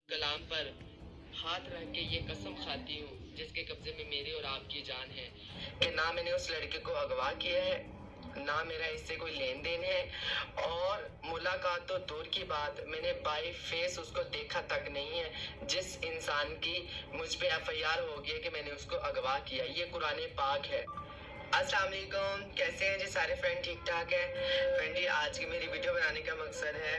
कलाम पर हाथ रख के ये कसम खाती हूँ जिसके कब्जे में मेरी और आपकी जान है कि ना मैंने उस लड़के को अगवा किया है, ना मेरा इससे कोई लेन देन है, और मुलाकात तो दूर की बात, मैंने बाई फेस उसको देखा तक नहीं है जिस इंसान की मुझ पे एफआईआर हो गई है कि मैंने उसको अगवा किया। ये कुरान पाक है। अस्सलाम वालेकुम, कैसे हैं जी सारे फ्रेंड? ठीक ठाक है फ्रेंड जी। आज की मेरी वीडियो बनाने का मकसद है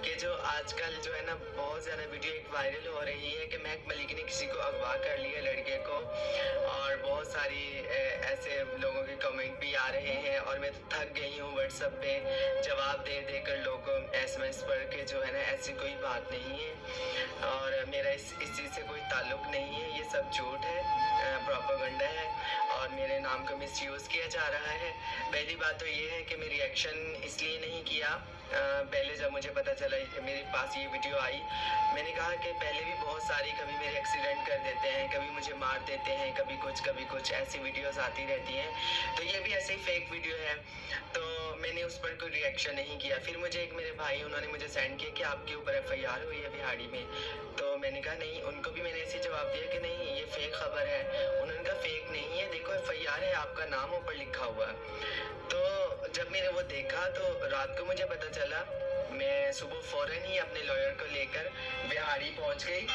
कि जो आजकल जो है ना बहुत ज़्यादा वीडियो एक वायरल हो रही है कि महक मलिक ने किसी को अगवा कर लिया लड़के को, और बहुत सारी ऐसे लोगों के कमेंट भी आ रहे हैं, और मैं तो थक गई हूँ व्हाट्सएप पे जवाब दे दे कर लोगों SMS पढ़ के। जो है ना ऐसी कोई बात नहीं है, और मेरा इस चीज़ से कोई ताल्लुक नहीं है। ये सब झूठ है, प्रोपेगेंडा है, और मेरे नाम का मिसयूज़ किया जा रहा है। पहली बात तो ये है कि मैं रिएक्शन इसलिए नहीं किया। पहले जब मुझे पता चला मेरे पास ये वीडियो आई, मैंने कहा कि पहले भी बहुत सारी, कभी मेरे एक्सीडेंट कर देते हैं, कभी मुझे मार देते हैं, कभी कुछ ऐसी वीडियोस आती रहती हैं, तो ये भी ऐसे ही फेक वीडियो है, तो मैंने उस पर कोई रिएक्शन नहीं किया। फिर मुझे एक मेरे भाई, उन्होंने मुझे सेंड किया कि आपके ऊपर FIR हुई है बिहाड़ी में, तो मैंने कहा नहीं, उनको भी मैंने ऐसे जवाब दिया कि नहीं ये फेक खबर है। उन्होंने कहा फेक नहीं है, देखो FIR है, आपका नाम ऊपर लिखा हुआ है। तो जब मैंने वो देखा तो रात को मुझे पता चला, मैं सुबह फौरन ही अपने लॉयर को लेकर बिहाड़ी पहुंच गई।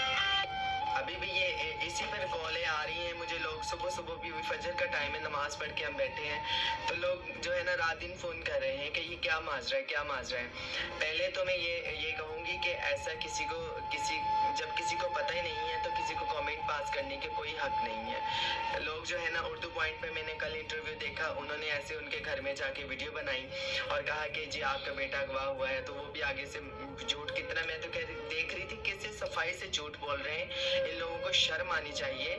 अभी भी ये इसी पर कॉलें आ रही हैं मुझे, लोग सुबह भी, फजर का टाइम है, नमाज पढ़ के हम बैठे हैं, तो लोग जो है ना रात दिन फ़ोन कर रहे हैं कि ये क्या माजरा है। पहले तो मैं ये कहूँगी कि ऐसा जब किसी को पता ही नहीं है तो किसी को कमेंट पास करने के कोई हक नहीं है। लोग जो है ना उर्दू पॉइंट पे, मैंने कल इंटरव्यू देखा, उन्होंने ऐसे उनके घर में जाके वीडियो बनाई और कहा कि जी आपका बेटा अगवा हुआ है, तो वो भी आगे से झूठ कितना, मैं तो देख रही थी कैसे सफाई से झूठ बोल रहे हैं। इन लोगों को शर्म आनी चाहिए।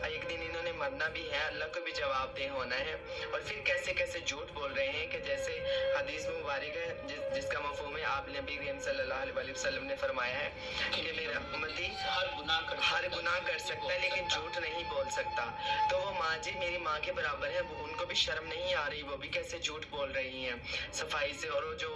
एक दिन इन्होंने मरना भी है, अल्लाह को भी जवाबदेह होना है, और फिर कैसे झूठ बोल रहे हैं कि जैसे हदीस में मुबारक है जिसका मफहूम है, आप नबी करीम सल्लल्लाहु अलैहि वसल्लम ने फरमाया है कि मेरा उम्मती हर गुनाह कर सकता है लेकिन झूठ नहीं बोल सकता। तो वो माँ जी मेरी माँ के बराबर है, उनको भी शर्म नहीं आ रही, वो भी कैसे झूठ बोल रही हैं सफाई से। और वो जो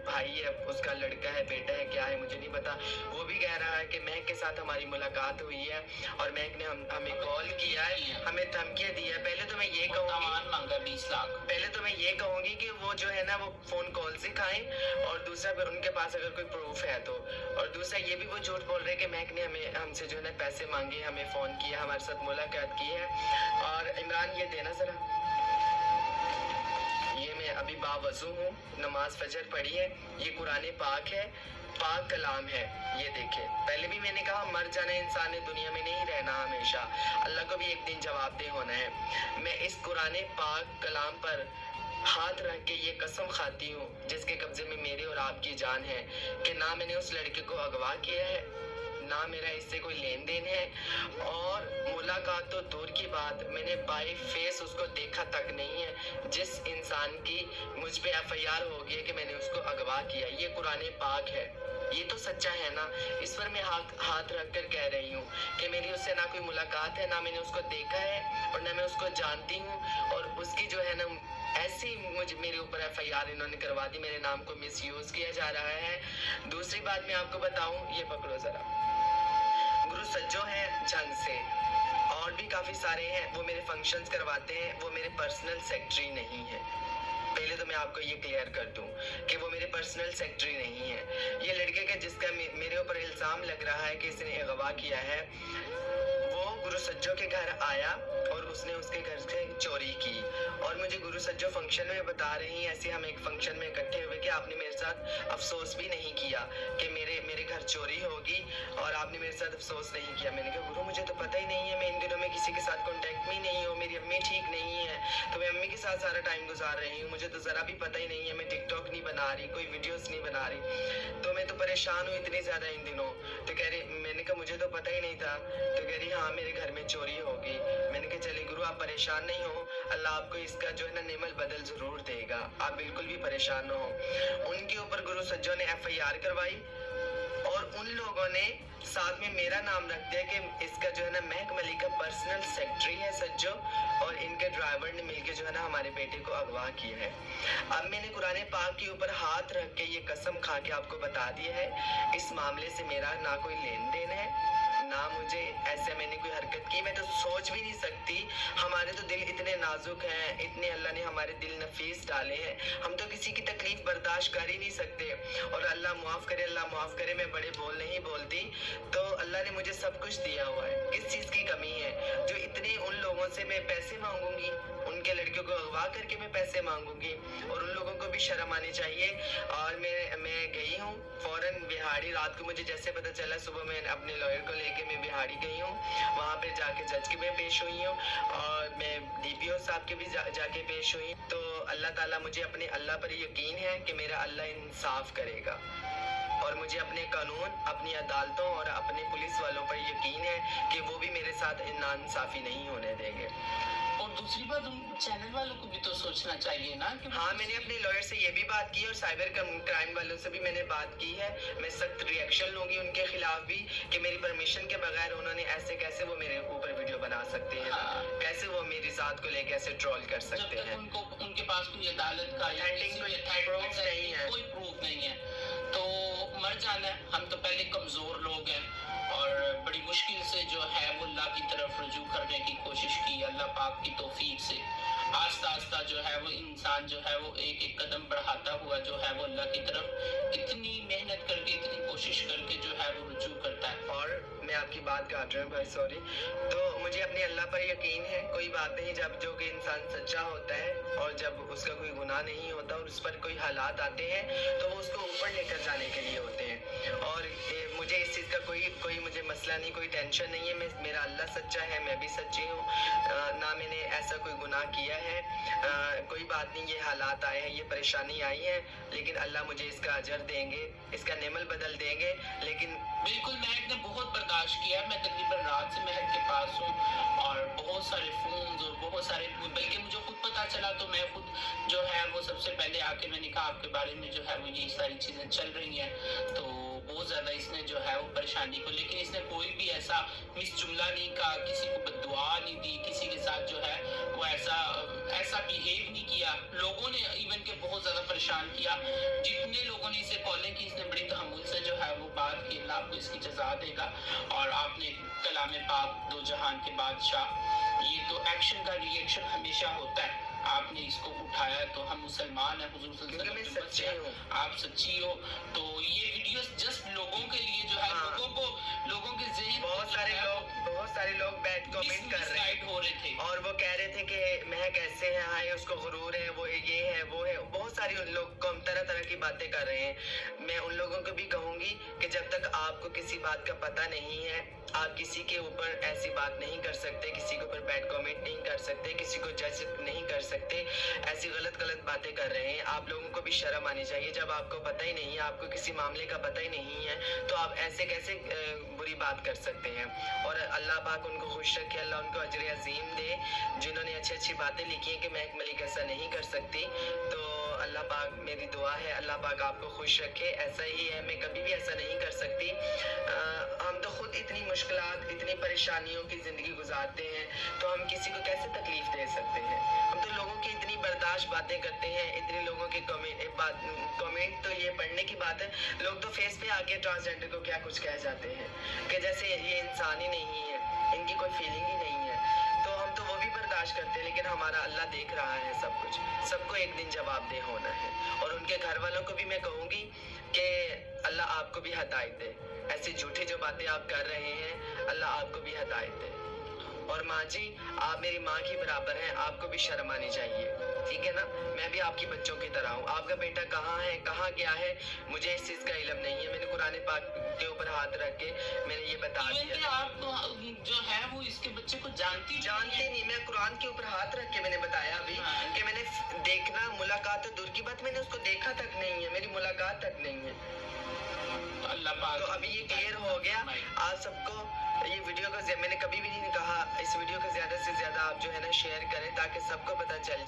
भाई है, उसका लड़का है, बेटा है, क्या है मुझे नहीं पता, वो भी कह रहा है कि महक के साथ हमारी मुलाकात हुई है और महक ने हमें कॉल किया है, हमें धमकियां दी है। पहले तो मैं ये कहूँगी, मांगा 20 लाख। पहले तो मैं ये कहूँगी कि वो जो है ना वो फोन कॉल से खाएं, और दूसरा उनके पास अगर कोई प्रूफ है तो, और दूसरा ये भी वो झूठ बोल रहे हैं कि महक ने हमसे जो है ना पैसे मांगे, हमें फोन किया, हमारे साथ मुलाकात की है। और इमरान ये देना जरा, ये मैं अभी बावजू हूँ, नमाज फजर पढ़ी है, ये कुरान पाक है, पाक कलाम है, ये देखे। पहले भी मैंने कहा मर जाना इंसान ने, दुनिया में नहीं रहना हमेशा, अल्लाह को भी एक दिन जवाबदेह होना है। मैं इस कुरान पाक कलाम पर हाथ रख के ये कसम खाती हूँ जिसके कब्जे में मेरी और आपकी जान है कि ना मैंने उस लड़के को अगवा किया है, ना मेरा इससे कोई लेन देन है, और मुलाकात तो दूर की बात, मैंने बाई फेस उसको देखा तक नहीं है जिस इंसान की मुझ पे FIR हो गई है कि मैंने उसको अगवा किया। ये कुरान पाक है, ये तो सच्चा है ना। इस पर मैं हाथ रख कर कह रही हूँ कि मेरी उससे ना कोई मुलाकात है, ना मैंने उसको देखा है, और ना मैं उसको जानती हूँ, और उसकी जो है ना ऐसी मेरे ऊपर FIR इन्होंने करवा दी, मेरे नाम को मिसयूज किया जा रहा है। दूसरी बात मैं आपको बताऊं, ये पकड़ो जरा, गुरु सज्जो हैं जंग से, और भी काफी सारे हैं, वो मेरे फंक्शंस करवाते हैं, वो मेरे पर्सनल सेक्रेटरी नहीं है। पहले तो मैं आपको ये क्लियर कर दूं कि वो मेरे पर्सनल सेक्रेटरी नहीं है। ये लड़के का जिसका मेरे ऊपर इल्जाम लग रहा है कि इसने अगवा किया है, वो गुरु सज्जो के घर आया और उसने उसके घर से चोरी की, और मुझे गुरु सज्जो फंक्शन में बता रही हैं, ऐसे हम एक फंक्शन में इकट्ठे हुए, कि आपने मेरे साथ अफसोस भी नहीं किया कि मेरे घर चोरी होगी, और आपने मेरे साथ अफसोस नहीं किया। मैंने कहा गुरु मुझे तो पता ही नहीं है, मैं इन दिनों में किसी के साथ कांटेक्ट में ही नहीं हूँ, मेरी अम्मी ठीक नहीं है, तो मैं अम्मी के साथ सारा टाइम गुजार रही हूँ, मुझे तो जरा भी पता ही नहीं है, मैं टिकटॉक नहीं बना रही, कोई वीडियोस नहीं बना रही, तो मैं तो परेशान हूँ इतनी ज्यादा इन दिनों। तो कह रही, मैंने कहा मुझे तो पता ही नहीं था, तो कह रही हाँ मेरे घर में चोरी होगी। मैंने कहा चले गुरु आप परेशान नहीं हो, अल्लाह आपको इसका जो है ना नेमल बदल जरूर देगा, आप बिल्कुल भी परेशान न हो। उनके ऊपर गुरु सज्जो ने FIR करवाई, और उन लोगों ने साथ में मेरा नाम रख दिया कि इसका जो है ना महक मलिक का पर्सनल सेक्रेटरी है सज्जो, और इनके ड्राइवर ने मिलके जो है ना हमारे बेटे को अगवा किया है। अब मैंने कुरान पाक के ऊपर हाथ रख के ये कसम खा के आपको बता दिया है, इस मामले से मेरा ना कोई लेन देन है, ना मुझे ऐसे मैंने कोई हरकत की। मैं तो सोच भी नहीं सकती, हमारे तो दिल इतने नाजुक हैं, इतने अल्लाह ने हमारे दिल नफीस डाले हैं, हम तो किसी की तकलीफ बर्दाश्त कर ही नहीं सकते। और अल्लाह माफ़ करे, अल्लाह माफ़ करे, मैं बड़े बोल नहीं बोलती। तो अल्लाह ने मुझे सब कुछ दिया हुआ है, किस चीज़ की कमी है जो इतने उन लोगों से मैं पैसे मांगूंगी, उनके लड़कियों को अगवा करके मैं पैसे मांगूंगी, और उन लोगों को भी शर्म आनी चाहिए। और मैं गई हूँ फौरन बिहाड़ी, रात को मुझे जैसे पता चला, सुबह मैं अपने लॉयर को लेके मैं बिहाड़ी गई हूँ, वहाँ पे जाके जज के मैं पेश हुई हूँ, और मैं डीपीओ साहब के भी जाके पेश हुई। तो अल्लाह ताला, मुझे अपने अल्लाह पर यकीन है कि मेरा अल्लाह इंसाफ करेगा, और मुझे अपने कानून, अपनी अदालतों और अपने पुलिस वालों पर यकीन है कि वो भी मेरे साथ नाइंसाफी नहीं होने देंगे। और दूसरी बात, उन चैनल वालों को भी तो सोचना चाहिए ना कि हाँ, मैंने अपने लॉयर से ये भी बात की, और साइबर क्राइम वालों से भी मैंने बात की है। मैं सख्त रिएक्शन लूंगी उनके खिलाफ भी कि मेरी परमिशन के बगैर उन्होंने ऐसे कैसे वो मेरे ऊपर वीडियो बना सकते हैं। हाँ। कैसे वो मेरी जात को लेके ऐसे ट्रोल कर जब सकते तक हैं। उनको उनके पास कोई अदालत का या Authentic किसी भी proof नहीं है। कोई प्रूफ नहीं है, तो मर जाना है। हम तो पहले कमजोर लोग हैं, और बड़ी मुश्किल से जो है वो अल्लाह की तरफ रुजू करने की कोशिश की, अल्लाह पाक की तौफीक से आस्ता आस्ता जो है वो इंसान जो है वो एक एक कदम बढ़ाता हुआ जो है वो अल्लाह की तरफ इतनी मेहनत करके, इतनी कोशिश करके जो है वो रुजू करता है। और मैं आपकी बात काट रहा हूँ भाई, सॉरी। तो मुझे अपने अल्लाह पर यकीन है, कोई बात नहीं, जब जो कि इंसान सच्चा होता है और जब उसका कोई गुनाह नहीं होता और उस पर कोई हालात आते हैं तो वो उसको ऊपर लेकर जाने के लिए होते हैं। और मुझे इस चीज़ का कोई मुझे मसला नहीं, कोई टेंशन नहीं है। मेरा अल्लाह सच्चा है, मैं भी सच्ची हूँ, ना मैंने ऐसा कोई गुनाह किया है। कोई बात नहीं, ये हालात आए हैं, ये परेशानी आई है, लेकिन अल्लाह मुझे इसका अजर देंगे, इसका नेमल बदल देंगे। लेकिन बिल्कुल, महक ने बहुत बर्दाश्त किया। मैं तकरीबन रात से महक के पास हूँ, और बहुत सारे फोन्स और बहुत सारे, बल्कि मुझे खुद पता चला तो मैं खुद जो है वो सबसे पहले आके मैंने कहा आपके बारे में जो है वो ये सारी चीज़ें चल रही हैं। तो बहुत ज़्यादा इसने जो है वो परेशानी को, लेकिन इसने कोई भी ऐसा मिस जुमला नहीं कहा, किसी को बद्दुआ नहीं दी, किसी के साथ जो है वो ऐसा बिहेव नहीं किया। लोगों ने इवन के बहुत ज़्यादा परेशान किया, जितने लोगों ने इसे कॉलें की, इसने बड़ी तहम्मुल से जो है वो बात की। अल्लाह आपको इसकी जज़ा देगा। और आपने कलाम पाक दो जहान के बादशाह, ये तो एक्शन का रिएक्शन हमेशा होता है, आपने इसको उठाया, तो हम मुसलमान हैं, हुजूर सल्लल्लाहु अलैहि वसल्लम के बच्चे हैं, आप सच्ची हो। तो ये वीडियोस जस्ट लोगों के लिए जो है, हाँ। लोगों के ज़हन बहुत सारे लोग बैठ कमेंट कर रहे हैं, हो रहे थे, और वो कह रहे थे कि महक ऐसे है, हाय उसको गुरूर है, वो ये है वो है, बहुत सारे उन लोग को तरह तरह की बातें कर रहे हैं। मैं उन लोगों को भी कहूंगी कि जब तक आपको किसी बात का पता नहीं है, आप किसी के ऊपर ऐसी बात नहीं कर सकते, किसी के ऊपर बैड कमेंट नहीं कर सकते, किसी को जज नहीं कर सकते। ऐसी गलत बातें कर रहे हैं, आप लोगों को भी शर्म आनी चाहिए। जब आपको पता ही नहीं है, आपको किसी मामले का पता ही नहीं है, तो आप ऐसे कैसे बुरी बात कर सकते हैं। और अल्लाह पाक उनको खुश रखे, अल्लाह उनको अजर अजीम दे, जिन्होंने अच्छी अच्छी बातें लिखी हैं कि महक मलिक ऐसा नहीं कर सकती। तो अल्लाह पाक, मेरी दुआ है अल्लाह पाक आपको खुश रखे। ऐसा ही है, मैं कभी भी ऐसा नहीं कर सकती। हम तो खुद इतनी मुश्किलात, इतनी परेशानियों की ज़िंदगी गुजारते हैं, तो हम किसी को कैसे तकलीफ़ दे सकते हैं। हम तो लोगों की इतनी बर्दाश्त बातें करते हैं, इतने लोगों के कमेंट तो ये पढ़ने की बात है, लोग तो फेस पे आके ट्रांसजेंडर को क्या कुछ कह जाते हैं कि जैसे ये इंसान ही नहीं है, इनकी कोई फीलिंग ही नहीं है। तो हम तो वो भी बर्दाश्त करते हैं, लेकिन हमारा अल्लाह देख रहा है सब कुछ, सबको एक दिन जवाबदेह होना है। और उनके घर वालों को भी मैं कहूँगी कि अल्लाह आपको भी हिदायत दे, ऐसी झूठी जो बातें आप कर रहे हैं, अल्लाह आपको भी हिदायत दे। और माँ जी, आप मेरी माँ की बराबर हैं, आपको भी शर्म आनी चाहिए, ठीक है ना। मैं भी आपकी बच्चों की तरह हूँ। आपका बेटा कहाँ है, कहाँ गया है, मुझे इस चीज़ का इल्म नहीं है। मैंने कुरान पाक के ऊपर हाथ रख के मैंने ये बता दिया। आप तो जो है वो इसके बच्चे को जानते नहीं। मैं कुरान के ऊपर हाथ रख के मैंने बताया अभी कि मैंने देखना, मुलाकात तो दूर की बात, मैंने उसको देखा तक नहीं है, मेरी मुलाकात तक नहीं है। अल्लाह पाक, तो अभी ये क्लियर हो गया आप सबको। ये वीडियो को मैंने कभी भी नहीं कहा, इस वीडियो को ज़्यादा से ज़्यादा आप जो है ना शेयर करें, ताकि सबको पता चल जाए।